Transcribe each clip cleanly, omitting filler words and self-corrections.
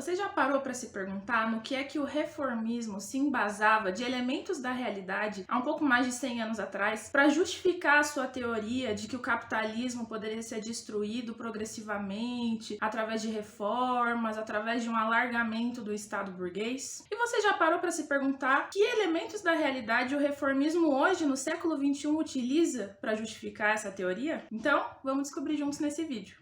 Você já parou para se perguntar no que é que o reformismo se embasava de elementos da realidade há um pouco mais de 100 anos atrás para justificar a sua teoria de que o capitalismo poderia ser destruído progressivamente através de reformas, através de um alargamento do Estado burguês? E você já parou para se perguntar que elementos da realidade o reformismo hoje, no século XXI, utiliza para justificar essa teoria? Então, vamos descobrir juntos nesse vídeo.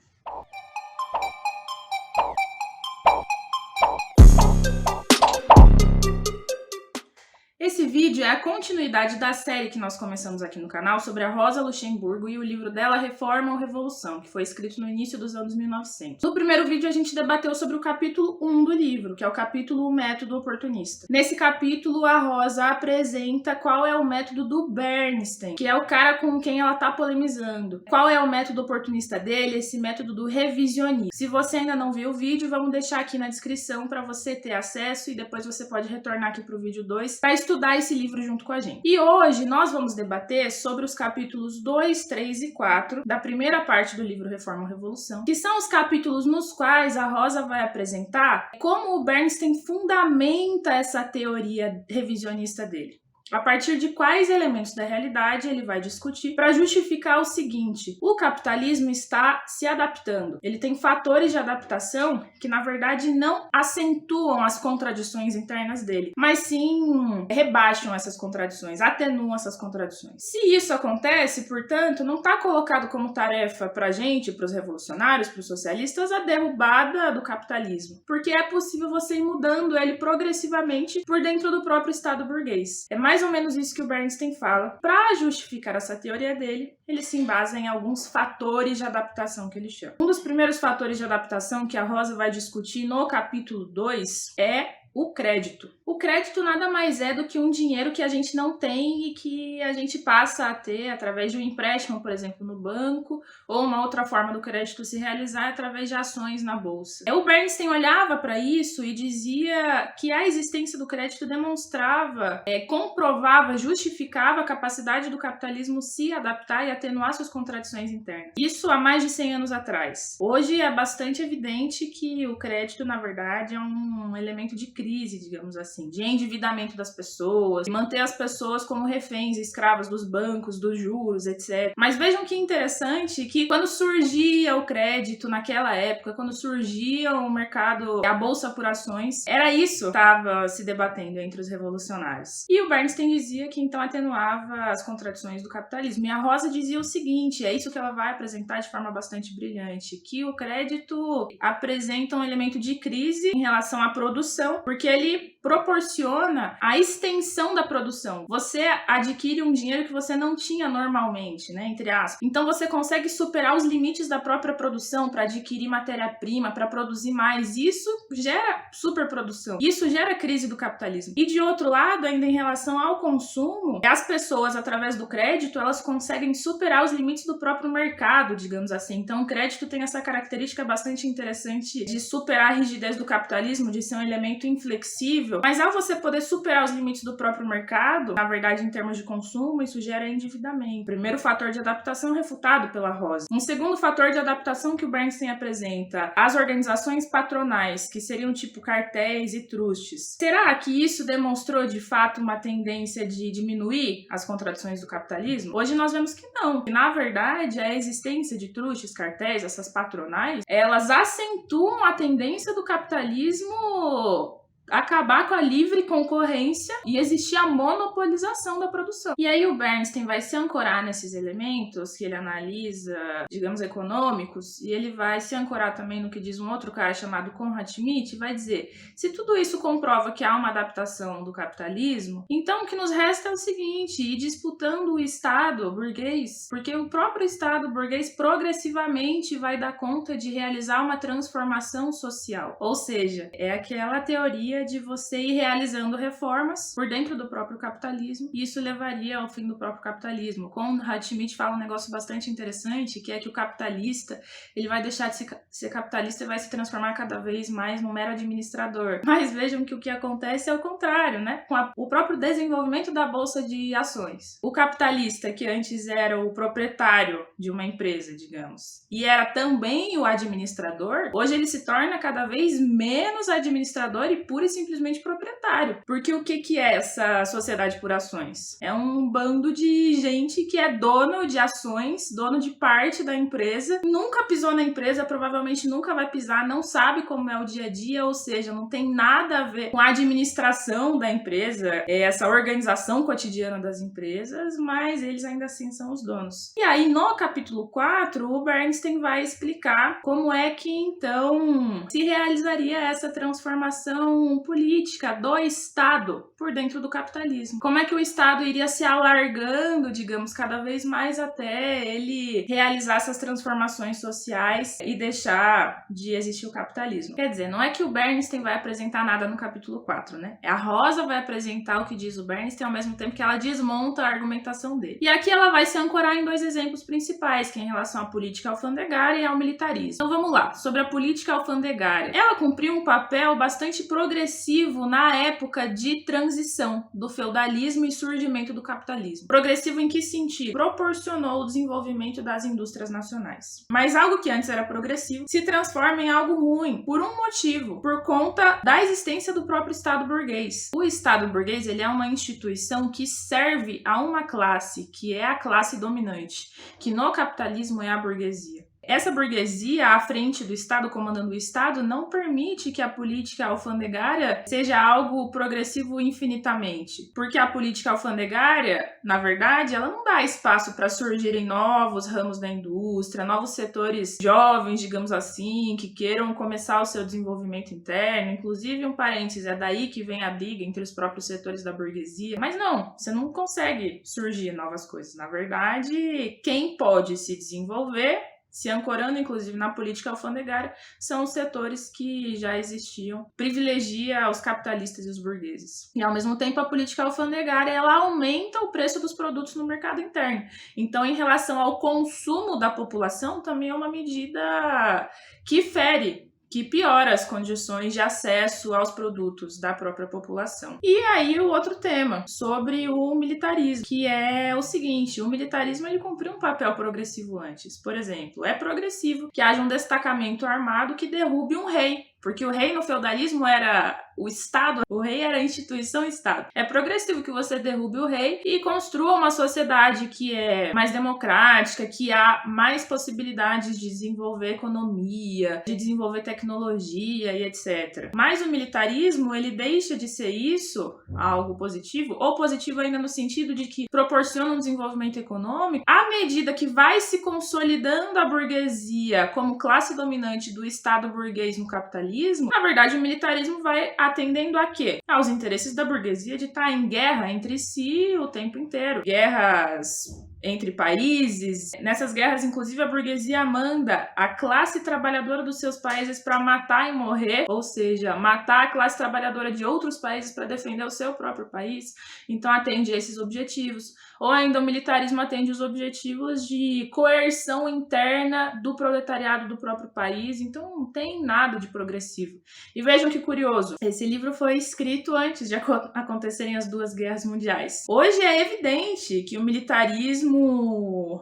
Esse vídeo é a continuidade da série que nós começamos aqui no canal sobre a Rosa Luxemburgo e o livro dela Reforma ou Revolução, que foi escrito no início dos anos 1900. No primeiro vídeo a gente debateu sobre o capítulo 1 do livro, que é o capítulo O Método Oportunista. Nesse capítulo a Rosa apresenta qual é o método do Bernstein, que é o cara com quem ela está polemizando. Qual é o método oportunista dele, esse método do revisionismo. Se você ainda não viu o vídeo, vamos deixar aqui na descrição para você ter acesso e depois você pode retornar aqui para o vídeo 2 para estudar esse livro junto com a gente. E hoje nós vamos debater sobre os capítulos 2, 3 e 4 da primeira parte do livro Reforma ou Revolução, que são os capítulos nos quais a Rosa vai apresentar como o Bernstein fundamenta essa teoria revisionista dele. A partir de quais elementos da realidade ele vai discutir para justificar o seguinte: o capitalismo está se adaptando. Ele tem fatores de adaptação que, na verdade, não acentuam as contradições internas dele, mas sim rebaixam essas contradições, atenuam essas contradições. Se isso acontece, portanto, não está colocado como tarefa para a gente, para os revolucionários, para os socialistas, a derrubada do capitalismo, porque é possível você ir mudando ele progressivamente por dentro do próprio Estado burguês. É mais ou menos isso que o Bernstein fala. Para justificar essa teoria dele, ele se embasa em alguns fatores de adaptação que ele chama. Um dos primeiros fatores de adaptação que a Rosa vai discutir no capítulo 2 é o crédito. O crédito nada mais é do que um dinheiro que a gente não tem e que a gente passa a ter através de um empréstimo, por exemplo, no banco, ou uma outra forma do crédito se realizar através de ações na bolsa. O Bernstein olhava para isso e dizia que a existência do crédito demonstrava, comprovava, justificava a capacidade do capitalismo se adaptar e atenuar suas contradições internas. Isso há mais de 100 anos atrás. Hoje é bastante evidente que o crédito, na verdade, é um elemento de crise, digamos assim, de endividamento das pessoas, de manter as pessoas como reféns, escravas dos bancos, dos juros, etc. Mas vejam que interessante que quando surgia o crédito naquela época, quando surgia o mercado, a bolsa por ações, era isso que estava se debatendo entre os revolucionários. E o Bernstein dizia que então atenuava as contradições do capitalismo. E a Rosa dizia o seguinte, é isso que ela vai apresentar de forma bastante brilhante, que o crédito apresenta um elemento de crise em relação à produção, porque ele proporciona a extensão da produção. Você adquire um dinheiro que você não tinha normalmente, né, entre aspas. Então você consegue superar os limites da própria produção para adquirir matéria-prima, para produzir mais. Isso gera superprodução. Isso gera crise do capitalismo. E de outro lado, ainda em relação ao consumo, as pessoas, através do crédito, elas conseguem superar os limites do próprio mercado, digamos assim. Então o crédito tem essa característica bastante interessante de superar a rigidez do capitalismo, de ser um elemento inflexível. Mas ao você poder superar os limites do próprio mercado, na verdade, em termos de consumo, isso gera endividamento. Primeiro fator de adaptação refutado pela Rosa. Um segundo fator de adaptação que o Bernstein apresenta, as organizações patronais, que seriam tipo cartéis e trustes. Será que isso demonstrou de fato uma tendência de diminuir as contradições do capitalismo? Hoje nós vemos que não. Que, na verdade, a existência de trustes, cartéis, essas patronais, elas acentuam a tendência do capitalismo acabar com a livre concorrência e existir a monopolização da produção. E aí o Bernstein vai se ancorar nesses elementos que ele analisa, digamos, econômicos, e ele vai se ancorar também no que diz um outro cara chamado Conrad Schmitt, e vai dizer, se tudo isso comprova que há uma adaptação do capitalismo, então o que nos resta é o seguinte, ir disputando o Estado burguês, porque o próprio Estado burguês progressivamente vai dar conta de realizar uma transformação social. Ou seja, é aquela teoria ideia de você ir realizando reformas por dentro do próprio capitalismo, e isso levaria ao fim do próprio capitalismo. Conrad Schmitt fala um negócio bastante interessante, que é que o capitalista, ele vai deixar de ser capitalista e vai se transformar cada vez mais num mero administrador. Mas vejam que o que acontece é o contrário, né? Com o próprio desenvolvimento da bolsa de ações. O capitalista, que antes era o proprietário de uma empresa, digamos, e era também o administrador, hoje ele se torna cada vez menos administrador e pura e simplesmente proprietário. Porque o que é essa sociedade por ações? É um bando de gente que é dono de ações, dono de parte da empresa, nunca pisou na empresa, provavelmente nunca vai pisar, não sabe como é o dia a dia, ou seja, não tem nada a ver com a administração da empresa, essa organização cotidiana das empresas, mas eles ainda assim são os donos. E aí, no capítulo 4, o Bernstein vai explicar como é que então se realizaria essa transformação política do Estado por dentro do capitalismo. Como é que o Estado iria se alargando, digamos, cada vez mais até ele realizar essas transformações sociais e deixar de existir o capitalismo. Quer dizer, não é que o Bernstein vai apresentar nada no capítulo 4, né? A Rosa vai apresentar o que diz o Bernstein ao mesmo tempo que ela desmonta a argumentação dele. E aqui ela vai se ancorar em dois exemplos principais, que é em relação à política alfandegária e ao militarismo. Então vamos lá, sobre a política alfandegária. Ela cumpriu um papel bastante progressivo na época de transição do feudalismo e surgimento do capitalismo. Progressivo em que sentido? Proporcionou o desenvolvimento das indústrias nacionais. Mas algo que antes era progressivo se transforma em algo ruim, por um motivo, por conta da existência do próprio Estado burguês. O Estado burguês, ele é uma instituição que serve a uma classe, que é a classe dominante, que no capitalismo é a burguesia. Essa burguesia à frente do Estado, comandando o Estado, não permite que a política alfandegária seja algo progressivo infinitamente. Porque a política alfandegária, na verdade, ela não dá espaço para surgirem novos ramos da indústria, novos setores jovens, digamos assim, que queiram começar o seu desenvolvimento interno. Inclusive, um parênteses, é daí que vem a briga entre os próprios setores da burguesia. Mas não, você não consegue surgir novas coisas. Na verdade, quem pode se desenvolver, se ancorando inclusive na política alfandegária, são os setores que já existiam, privilegia os capitalistas e os burgueses. E ao mesmo tempo a política alfandegária, ela aumenta o preço dos produtos no mercado interno. Então, em relação ao consumo da população, também é uma medida que fere, que piora as condições de acesso aos produtos da própria população. E aí o outro tema, sobre o militarismo, que é o seguinte: o militarismo ele cumpriu um papel progressivo antes. Por exemplo, é progressivo que haja um destacamento armado que derrube um rei, porque o rei no feudalismo era o Estado, o rei era a instituição Estado. É progressivo que você derrube o rei e construa uma sociedade que é mais democrática, que há mais possibilidades de desenvolver economia, de desenvolver tecnologia e etc. Mas o militarismo, ele deixa de ser isso, algo positivo, ou positivo ainda no sentido de que proporciona um desenvolvimento econômico, à medida que vai se consolidando a burguesia como classe dominante do Estado burguês no capitalismo. Na verdade, o militarismo vai atendendo a quê? Aos interesses da burguesia de estar em guerra entre si o tempo inteiro. Guerras entre países. Nessas guerras, inclusive, a burguesia manda a classe trabalhadora dos seus países para matar e morrer, ou seja, matar a classe trabalhadora de outros países para defender o seu próprio país. Então, atende a esses objetivos. Ou ainda o militarismo atende os objetivos de coerção interna do proletariado do próprio país. Então, não tem nada de progressivo. E vejam que curioso, esse livro foi escrito antes de acontecerem as duas guerras mundiais. Hoje é evidente que o militarismo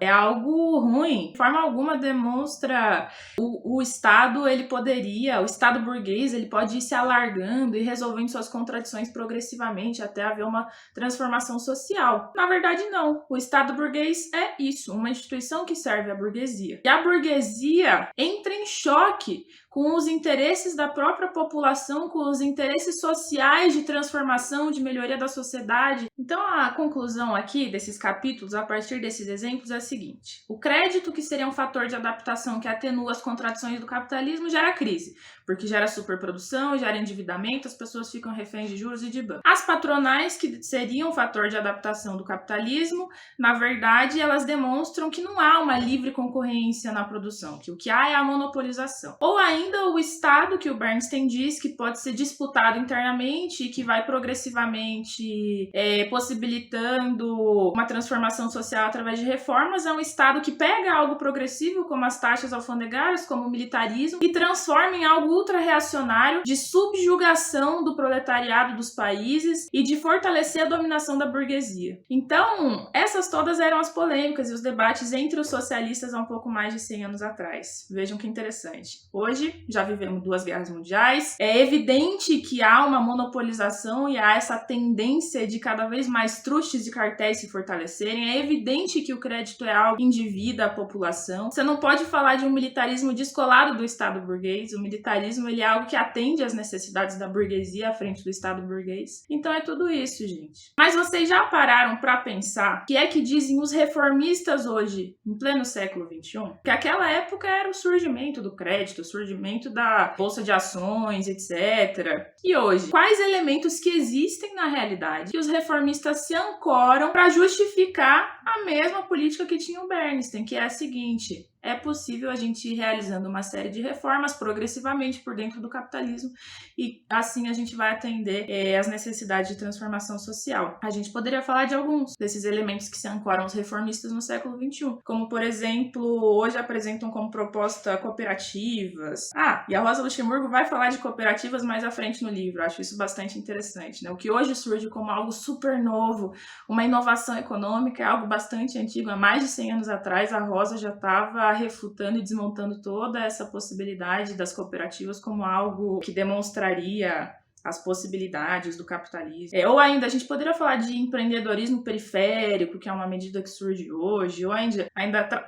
é algo ruim. De forma alguma demonstra o Estado, ele poderia, o Estado burguês, ele pode ir se alargando e resolvendo suas contradições progressivamente até haver uma transformação social. Na verdade, não. O Estado burguês é isso, uma instituição que serve à burguesia. E a burguesia entra em choque com os interesses da própria população, com os interesses sociais de transformação, de melhoria da sociedade. Então, a conclusão aqui desses capítulos, a partir desses exemplos, é a seguinte: o crédito, que seria um fator de adaptação que atenua as contradições do capitalismo, gera crise, porque gera superprodução, gera endividamento, as pessoas ficam reféns de juros e de banco. As patronais, que seriam um fator de adaptação do capitalismo, na verdade, elas demonstram que não há uma livre concorrência na produção, que o que há é a monopolização. Ou ainda o Estado, que o Bernstein diz que pode ser disputado internamente e que vai progressivamente possibilitando uma transformação social através de reformas, é um Estado que pega algo progressivo, como as taxas alfandegárias, como o militarismo, e transforma em algo ultra-reacionário de subjugação do proletariado dos países e de fortalecer a dominação da burguesia. Então, essas todas eram as polêmicas e os debates entre os socialistas há um pouco mais de 100 anos atrás. Vejam que interessante. Hoje, já vivemos 2 guerras mundiais, é evidente que há uma monopolização e há essa tendência de cada vez mais trustes e cartéis se fortalecerem, é evidente que o crédito é algo que endivida a população. Você não pode falar de um militarismo descolado do Estado burguês, o militarismo ele é algo que atende às necessidades da burguesia à frente do Estado burguês. Então é tudo isso, gente. Mas vocês já pararam para pensar o que é que dizem os reformistas hoje, em pleno século XXI? Que aquela época era o surgimento do crédito, o surgimento da bolsa de ações, etc. E hoje, quais elementos que existem na realidade que os reformistas se ancoram para justificar a mesma política que tinha o Bernstein, que é a seguinte: é possível a gente ir realizando uma série de reformas progressivamente por dentro do capitalismo e assim a gente vai atender as necessidades de transformação social. A gente poderia falar de alguns desses elementos que se ancoram os reformistas no século XXI, como, por exemplo, hoje apresentam como proposta cooperativas. E a Rosa Luxemburgo vai falar de cooperativas mais à frente no livro. Acho isso bastante interessante, né? O que hoje surge como algo super novo, uma inovação econômica, é algo bastante antigo. Há mais de 100 anos atrás, a Rosa já estava refutando e desmontando toda essa possibilidade das cooperativas como algo que demonstraria as possibilidades do capitalismo. Ou ainda, a gente poderia falar de empreendedorismo periférico, que é uma medida que surge hoje, ou ainda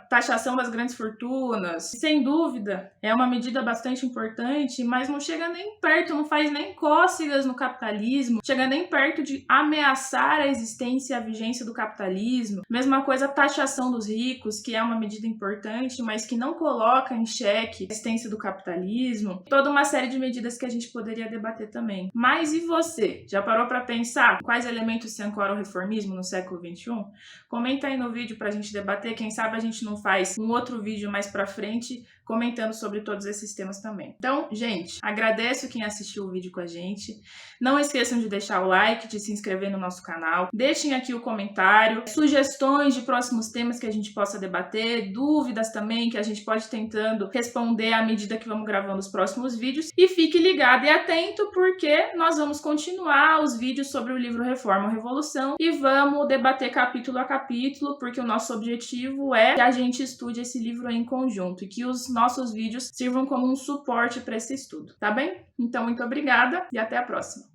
taxação das grandes fortunas. Sem dúvida, é uma medida bastante importante, mas não chega nem perto, não faz nem cócegas no capitalismo, chega nem perto de ameaçar a existência e a vigência do capitalismo. Mesma coisa a taxação dos ricos, que é uma medida importante, mas que não coloca em xeque a existência do capitalismo. Toda uma série de medidas que a gente poderia debater também. Mas e você? Já parou para pensar quais elementos se ancoram ao reformismo no século XXI? Comenta aí no vídeo pra gente debater. Quem sabe a gente não faz um outro vídeo mais pra frente comentando sobre todos esses temas também. Então, gente, agradeço quem assistiu o vídeo com a gente. Não esqueçam de deixar o like, de se inscrever no nosso canal. Deixem aqui o comentário, sugestões de próximos temas que a gente possa debater, dúvidas também que a gente pode ir tentando responder à medida que vamos gravando os próximos vídeos. E fique ligado e atento porque nós vamos continuar os vídeos sobre o livro Reforma ou Revolução e vamos debater capítulo a capítulo, porque o nosso objetivo é que a gente estude esse livro em conjunto e que os nossos vídeos sirvam como um suporte para esse estudo, tá bem? Então, muito obrigada e até a próxima!